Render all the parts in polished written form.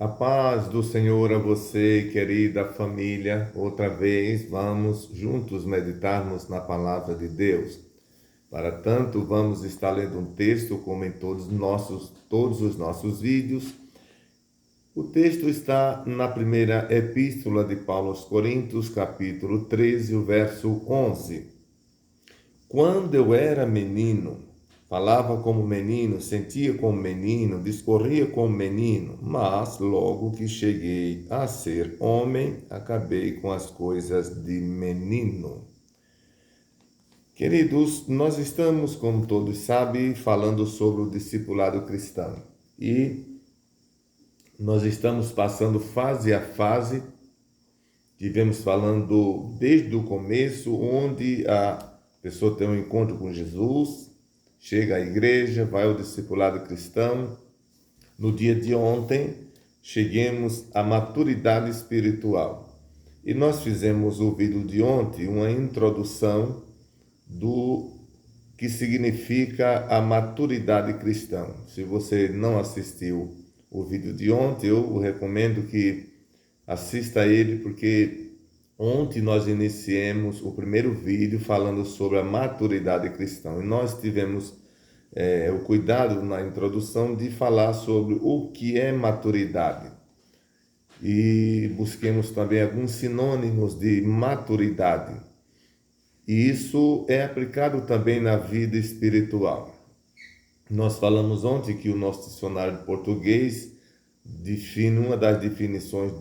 A paz do Senhor a você, querida família. Outra vez vamos juntos meditarmos na palavra de Deus. Para tanto, vamos estar lendo um texto como em todos os nossos vídeos. O texto está na primeira epístola de Paulo aos Coríntios, capítulo 13, o verso 11. Quando eu era menino, falava como menino, sentia como menino, discorria como menino, mas logo que cheguei a ser homem, acabei com as coisas de menino. Queridos, nós estamos, como todos sabem, falando sobre o discipulado cristão. E nós estamos passando fase a fase, tivemos falando desde o começo, onde a pessoa tem um encontro com Jesus, chega à igreja, vai ao discipulado cristão. No dia de ontem, cheguemos à maturidade espiritual. E nós fizemos o vídeo de ontem, uma introdução do que significa a maturidade cristã. Se você não assistiu o vídeo de ontem, eu recomendo que assista ele, porque ontem nós iniciamos o primeiro vídeo falando sobre a maturidade cristã. E nós tivemos o cuidado na introdução de falar sobre o que é maturidade. E busquemos também alguns sinônimos de maturidade. E isso é aplicado também na vida espiritual. Nós falamos ontem que o nosso dicionário de português define uma das definições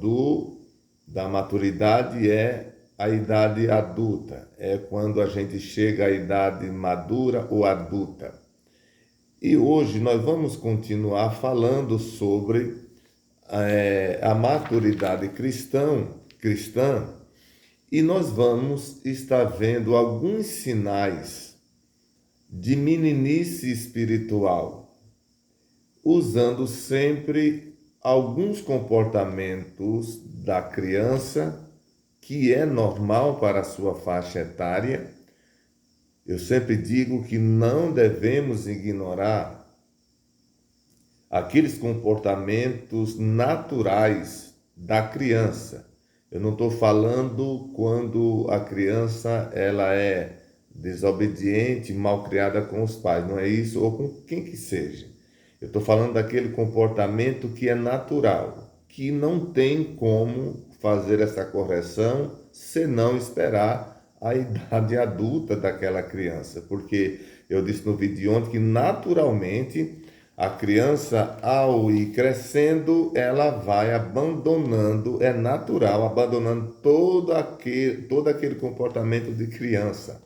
da maturidade é a idade adulta. É quando a gente chega à idade madura ou adulta. E hoje nós vamos continuar falando sobre a maturidade cristã, e nós vamos estar vendo alguns sinais de meninice espiritual, usando sempre alguns comportamentos da criança, que é normal para a sua faixa etária. Eu sempre digo que não devemos ignorar aqueles comportamentos naturais da criança. Eu não estou falando quando a criança ela é desobediente, mal criada com os pais, não é isso, ou com quem que seja. Eu estou falando daquele comportamento que é natural, que não tem como fazer essa correção senão esperar a idade adulta daquela criança, porque eu disse no vídeo de ontem que naturalmente a criança, ao ir crescendo, ela vai abandonando, é natural, abandonando todo aquele comportamento de criança.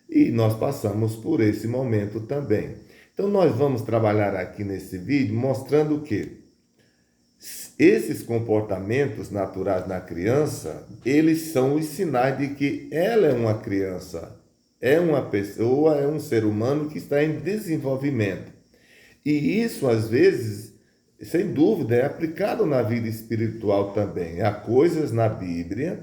E nós passamos por esse momento também. Então nós vamos trabalhar aqui nesse vídeo mostrando que esses comportamentos naturais na criança, eles são os sinais de que ela é uma criança, é uma pessoa, é um ser humano que está em desenvolvimento. E isso, às vezes, sem dúvida, é aplicado na vida espiritual também. Há coisas na Bíblia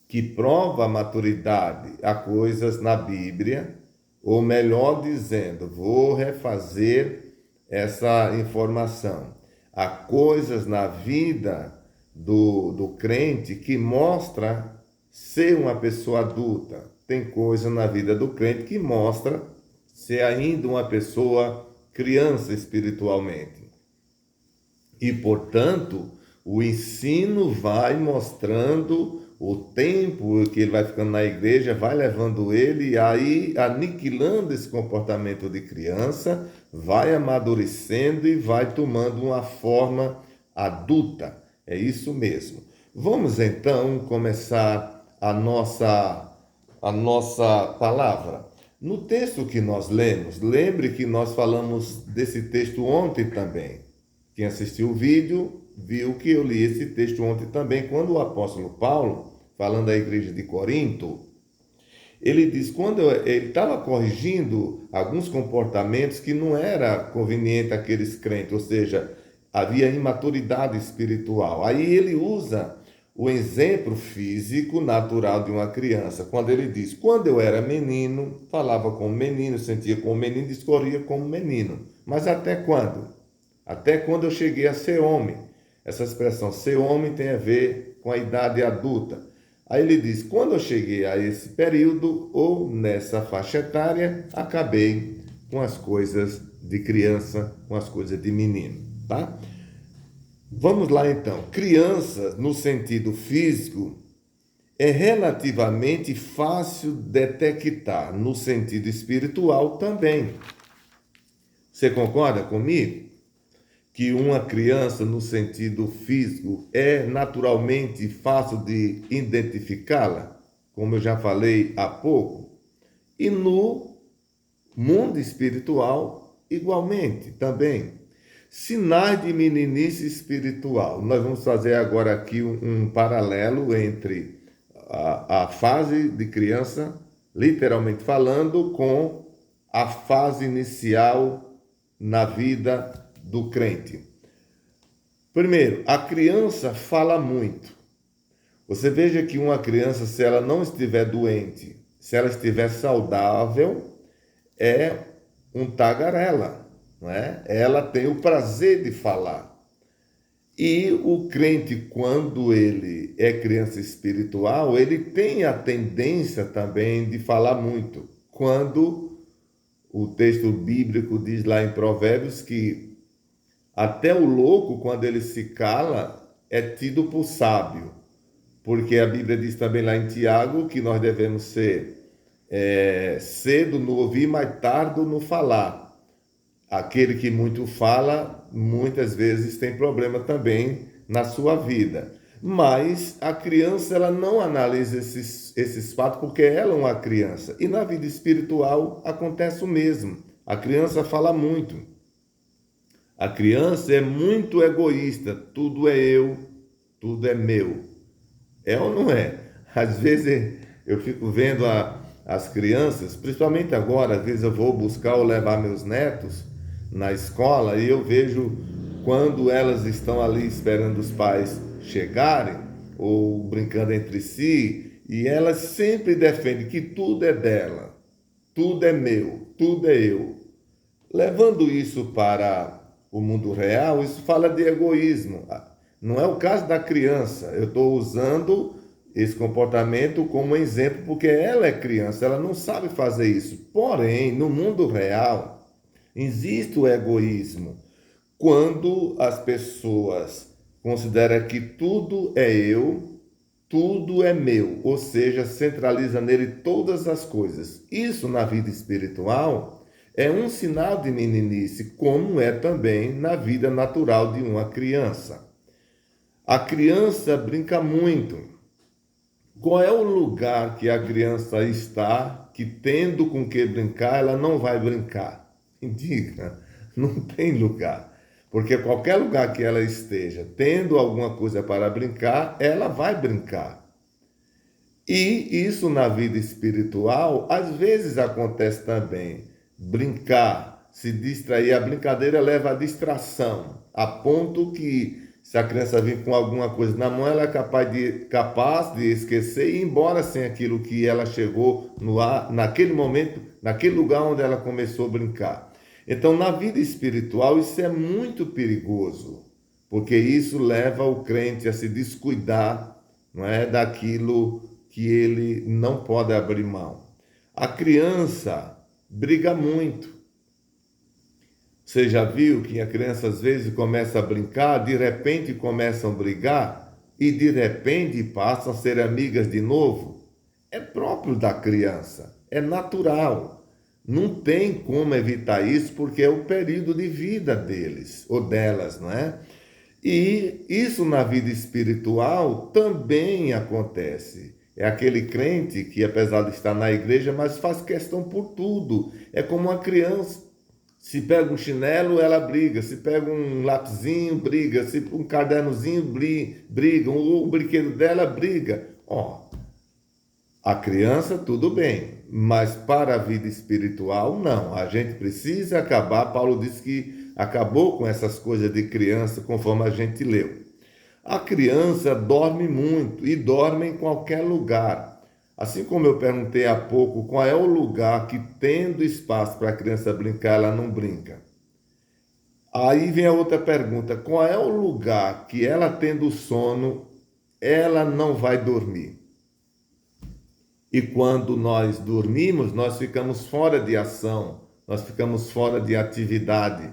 que provam a maturidade, há coisas na Bíblia, ou melhor dizendo, vou refazer essa informação. Há coisas na vida do crente que mostra ser uma pessoa adulta. Tem coisa na vida do crente que mostra ser ainda uma pessoa criança espiritualmente. E, portanto, o ensino vai mostrando o tempo que ele vai ficando na igreja, vai levando ele aí aniquilando esse comportamento de criança, vai amadurecendo e vai tomando uma forma adulta. É isso mesmo. Vamos então começar a nossa palavra. No texto que nós lemos, lembre que nós falamos desse texto ontem também. Quem assistiu o vídeo viu que eu li esse texto ontem também, quando o apóstolo Paulo, falando da igreja de Corinto, ele diz, quando ele estava corrigindo alguns comportamentos que não era conveniente àqueles crentes, ou seja, havia imaturidade espiritual. Aí ele usa o exemplo físico natural de uma criança, quando ele diz, quando eu era menino, falava como menino, sentia como menino, discorria como menino. Mas até quando? Até quando eu cheguei a ser homem. Essa expressão ser homem tem a ver com a idade adulta. Aí ele diz: quando eu cheguei a esse período ou nessa faixa etária, acabei com as coisas de criança, com as coisas de menino, tá? Vamos lá então. Criança, no sentido físico, é relativamente fácil detectar, no sentido espiritual também. Você concorda comigo? Que uma criança, no sentido físico, é naturalmente fácil de identificá-la, como eu já falei há pouco, e no mundo espiritual, igualmente, também. Sinais de meninice espiritual. Nós vamos fazer agora aqui um paralelo entre a fase de criança, literalmente falando, com a fase inicial na vida do crente. Primeiro, a criança fala muito. Você veja que uma criança, se ela não estiver doente, se ela estiver saudável, é um tagarela, não é? Ela tem o prazer de falar. E o crente, quando ele é criança espiritual, ele tem a tendência também de falar muito. Quando o texto bíblico diz lá em Provérbios que até o louco, quando ele se cala, é tido por sábio. Porque a Bíblia diz também lá em Tiago que nós devemos ser cedo no ouvir, mas tardo no falar. Aquele que muito fala, muitas vezes tem problema também na sua vida. Mas a criança, ela não analisa esses fatos porque ela é uma criança. E na vida espiritual acontece o mesmo. A criança fala muito. A criança é muito egoísta. Tudo é eu, tudo é meu. É ou não é? Às vezes eu fico vendo as crianças, principalmente agora, às vezes eu vou buscar ou levar meus netos na escola e eu vejo quando elas estão ali esperando os pais chegarem ou brincando entre si, e elas sempre defendem que tudo é dela, tudo é meu, tudo é eu. Levando isso para o mundo real, isso fala de egoísmo. Não é o caso da criança. Eu estou usando esse comportamento como exemplo porque ela é criança, ela não sabe fazer isso. Porém, no mundo real, existe o egoísmo. Quando as pessoas consideram que tudo é eu, tudo é meu, ou seja, centraliza nele todas as coisas. Isso na vida espiritual é um sinal de meninice, como é também na vida natural de uma criança. A criança brinca muito. Qual é o lugar que a criança está que, tendo com que brincar, ela não vai brincar? Diga, não tem lugar. Porque qualquer lugar que ela esteja, tendo alguma coisa para brincar, ela vai brincar. E isso na vida espiritual, às vezes acontece também. Brincar, se distrair, a brincadeira leva à distração, a ponto que, se a criança vir com alguma coisa na mão, ela é capaz de esquecer e ir embora sem aquilo que ela chegou naquele momento, naquele lugar onde ela começou a brincar. Então, na vida espiritual, isso é muito perigoso, porque isso leva o crente a se descuidar, não é, daquilo que ele não pode abrir mão. A criança briga muito. Você já viu que a criança às vezes começa a brincar, de repente começam a brigar e de repente passam a ser amigas de novo? É próprio da criança, é natural. Não tem como evitar isso porque é o período de vida deles ou delas, não é? E isso na vida espiritual também acontece. É aquele crente que, apesar de estar na igreja, mas faz questão por tudo. É como uma criança. Se pega um chinelo, ela briga. Se pega um lapisinho, briga. Se um cadernozinho, briga. O brinquedo dela, briga. Ó, a criança, tudo bem. Mas para a vida espiritual, não. A gente precisa acabar. Paulo disse que acabou com essas coisas de criança, conforme a gente leu. A criança dorme muito e dorme em qualquer lugar. Assim como eu perguntei há pouco, qual é o lugar que, tendo espaço para a criança brincar, ela não brinca? Aí vem a outra pergunta: qual é o lugar que ela tendo sono, ela não vai dormir? E quando nós dormimos, nós ficamos fora de ação, nós ficamos fora de atividade.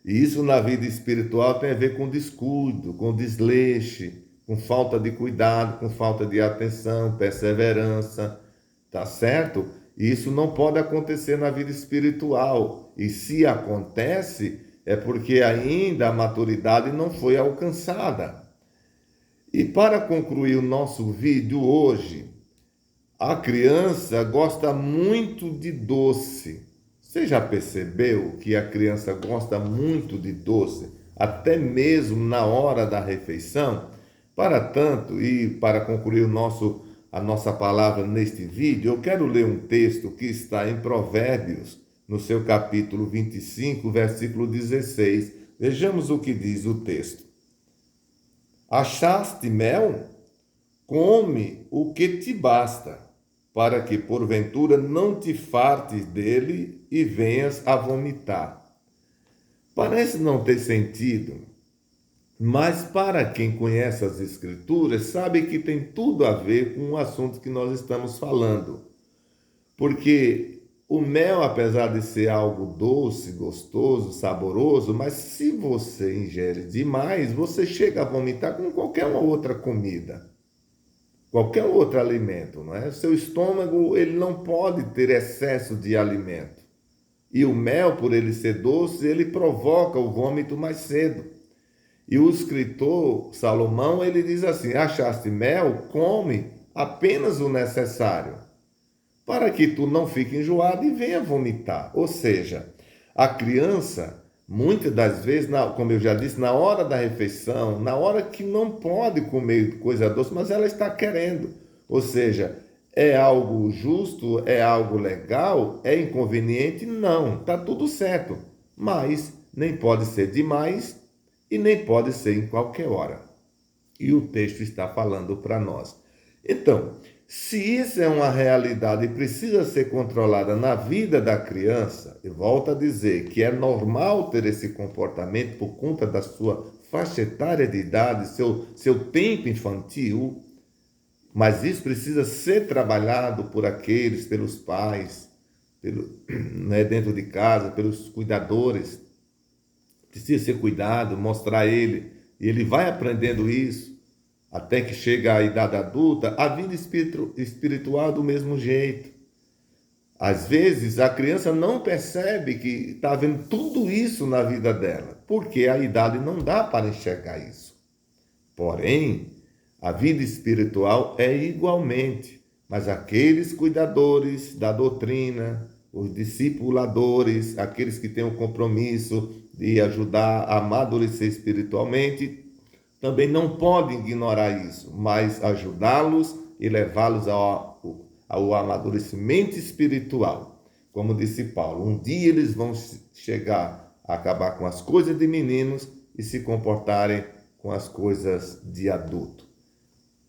E isso na vida espiritual tem a ver com descuido, com desleixo, com falta de cuidado, com falta de atenção, perseverança, tá certo? E isso não pode acontecer na vida espiritual. E se acontece, é porque ainda a maturidade não foi alcançada. E para concluir o nosso vídeo hoje, a criança gosta muito de doce. Você já percebeu que a criança gosta muito de doce, até mesmo na hora da refeição? Para tanto, e para concluir a nossa palavra neste vídeo, eu quero ler um texto que está em Provérbios, no seu capítulo 25, versículo 16. Vejamos o que diz o texto. Achaste mel? Come o que te basta, para que porventura não te fartes dele e venhas a vomitar. Parece não ter sentido, mas para quem conhece as Escrituras, sabe que tem tudo a ver com o assunto que nós estamos falando. Porque o mel, apesar de ser algo doce, gostoso, saboroso, mas se você ingere demais, você chega a vomitar com qualquer outra comida, qualquer outro alimento, não é? Seu estômago, ele não pode ter excesso de alimento. E o mel, por ele ser doce, ele provoca o vômito mais cedo. E o escritor Salomão, ele diz assim: achaste mel? Come apenas o necessário, para que tu não fique enjoado e venha vomitar. Ou seja, a criança, muitas das vezes, como eu já disse, na hora da refeição, na hora que não pode comer coisa doce, mas ela está querendo. Ou seja, é algo justo, é algo legal, é inconveniente? Não, está tudo certo. Mas nem pode ser demais e nem pode ser em qualquer hora. E o texto está falando para nós. Então, se isso é uma realidade e precisa ser controlada na vida da criança, eu volto a dizer que é normal ter esse comportamento por conta da sua faixa etária de idade, seu tempo infantil, mas isso precisa ser trabalhado por aqueles, pelos pais, né, dentro de casa, pelos cuidadores. Precisa ser cuidado, mostrar a ele, e ele vai aprendendo isso até que chega à idade adulta. A vida espiritual do mesmo jeito. Às vezes a criança não percebe que está vendo tudo isso na vida dela, porque a idade não dá para enxergar isso. Porém, a vida espiritual é igualmente, mas aqueles cuidadores da doutrina, os discipuladores, aqueles que têm o compromisso de ajudar a amadurecer espiritualmente, também não podem ignorar isso, mas ajudá-los e levá-los ao amadurecimento espiritual. Como disse Paulo, um dia eles vão chegar a acabar com as coisas de meninos e se comportarem com as coisas de adulto.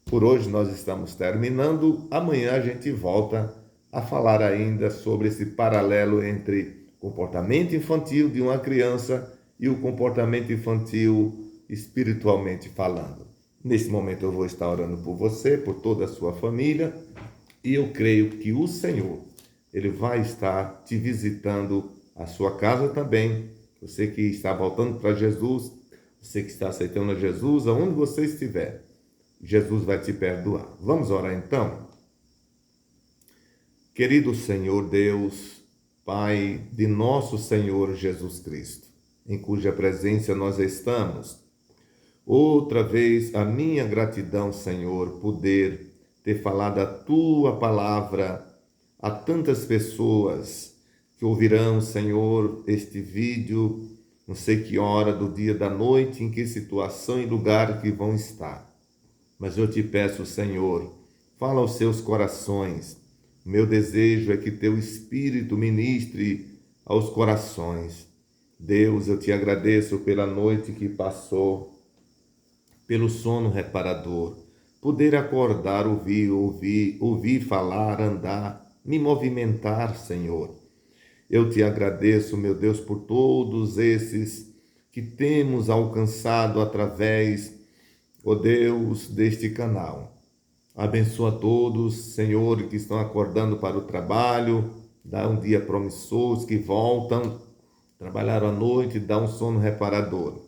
Por hoje nós estamos terminando. Amanhã a gente volta a falar ainda sobre esse paralelo entre comportamento infantil de uma criança e o comportamento infantil espiritualmente falando. Nesse momento eu vou estar orando por você, por toda a sua família, e eu creio que o Senhor, Ele vai estar te visitando a sua casa também. Você que está voltando para Jesus, você que está aceitando a Jesus, aonde você estiver, Jesus vai te perdoar. Vamos orar então? Querido Senhor Deus, Pai de nosso Senhor Jesus Cristo, em cuja presença nós estamos, outra vez a minha gratidão, Senhor, poder ter falado a Tua palavra a tantas pessoas que ouvirão, Senhor, este vídeo, não sei que hora do dia, da noite, em que situação e lugar que vão estar. Mas eu te peço, Senhor, fala aos seus corações. O meu desejo é que Teu Espírito ministre aos corações. Deus, eu te agradeço pela noite que passou, pelo sono reparador, poder acordar, ouvir falar, andar, me movimentar, Senhor. Eu te agradeço, meu Deus, por todos esses que temos alcançado através, ó Deus, deste canal. Abençoa todos, Senhor, que estão acordando para o trabalho, dá um dia promissor, os que voltam, trabalharam à noite, dá um sono reparador.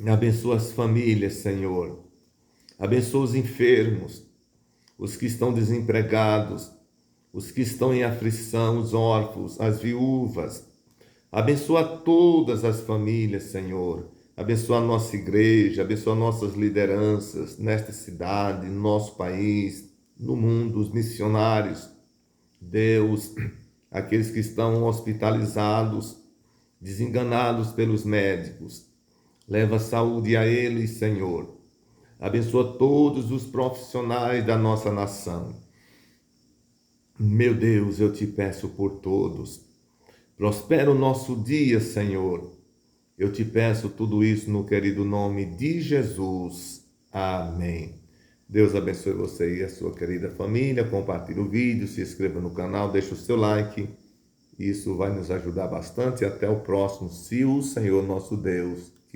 Abençoa as famílias, Senhor. Abençoa os enfermos, os que estão desempregados, os que estão em aflição, os órfãos, as viúvas. Abençoa todas as famílias, Senhor. Abençoa a nossa igreja, abençoa nossas lideranças nesta cidade, no nosso país, no mundo, os missionários. Deus, aqueles que estão hospitalizados, desenganados pelos médicos. Leva saúde a eles, Senhor. Abençoa todos os profissionais da nossa nação. Meu Deus, eu te peço por todos. Prospera o nosso dia, Senhor. Eu te peço tudo isso no querido nome de Jesus. Amém. Deus abençoe você e a sua querida família. Compartilhe o vídeo, se inscreva no canal, deixe o seu like. Isso vai nos ajudar bastante. Até o próximo, se o Senhor nosso Deus